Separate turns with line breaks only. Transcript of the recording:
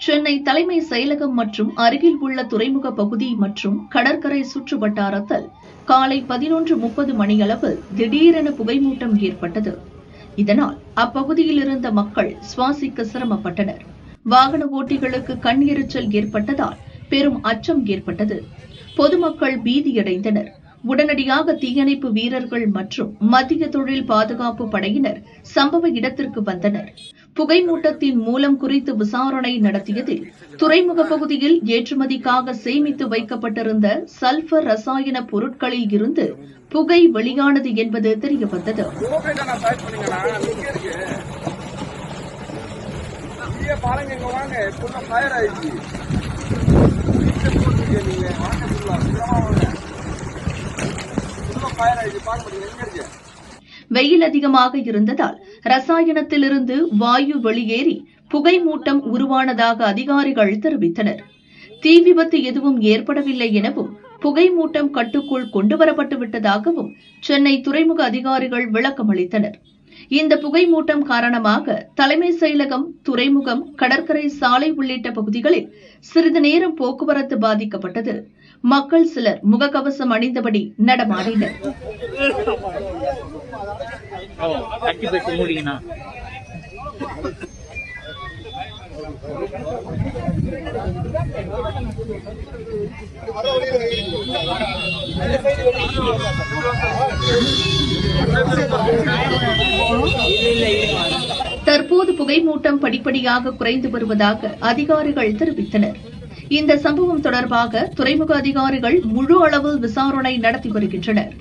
சென்னை தலைமை செயலகம் மற்றும் அருகில் உள்ள துறைமுக பகுதி மற்றும் கடற்கரை சுற்று வட்டாரத்தில் காலை 11:30 மணியளவில் திடீரென புகைமூட்டம் ஏற்பட்டது. இதனால் அப்பகுதியில் இருந்த மக்கள் சுவாசிக்க சிரமப்பட்டனர். வாகன ஓட்டிகளுக்கு கண் எரிச்சல் ஏற்பட்டதால் பெரும் அச்சம் ஏற்பட்டது. பொதுமக்கள் பீதியடைந்தனர். உடனடியாக தீயணைப்பு வீரர்கள் மற்றும் மத்திய தொழில் பாதுகாப்பு படையினர் சம்பவ இடத்திற்கு வந்தனர். புகைமூட்டத்தின் மூலம் குறித்து விசாரணை நடத்தியதில் துறைமுக பகுதியில் ஏற்றுமதிக்காக சேமித்து வைக்கப்பட்டிருந்த சல்பர் ரசாயன பொருட்களில் இருந்து புகை வெளியானது என்பது தெரியவந்தது. வெயில் அதிகமாக இருந்ததால் ரசாயனத்திலிருந்து வாயு வெளியேறி புகை மூட்டம் உருவானதாக அதிகாரிகள் தெரிவித்தனர். தீ விபத்து எதுவும் ஏற்படவில்லை எனவும் புகை மூட்டம் கட்டுக்குள் கொண்டுவரப்பட்டுவிட்டதாகவும் சென்னை துறைமுக அதிகாரிகள் விளக்கமளித்தனர். இந்த புகை மூட்டம் காரணமாக தலைமை செயலகம், துறைமுகம், கடற்கரை சாலை உள்ளிட்ட பகுதிகளில் சிறிது நேரம் போக்குவரத்து பாதிக்கப்பட்டது. மக்கள் சிலர் முகக்கவசம் அணிந்தபடி நடமாடினர். தற்போது புகைமூட்டம் படிப்படியாக குறைந்து வருவதாக அதிகாரிகள் தெரிவித்தனர். இந்த சம்பவம் தொடர்பாக துறைமுக அதிகாரிகள் முழு அளவில் விசாரணை நடத்தி வருகின்றனர்.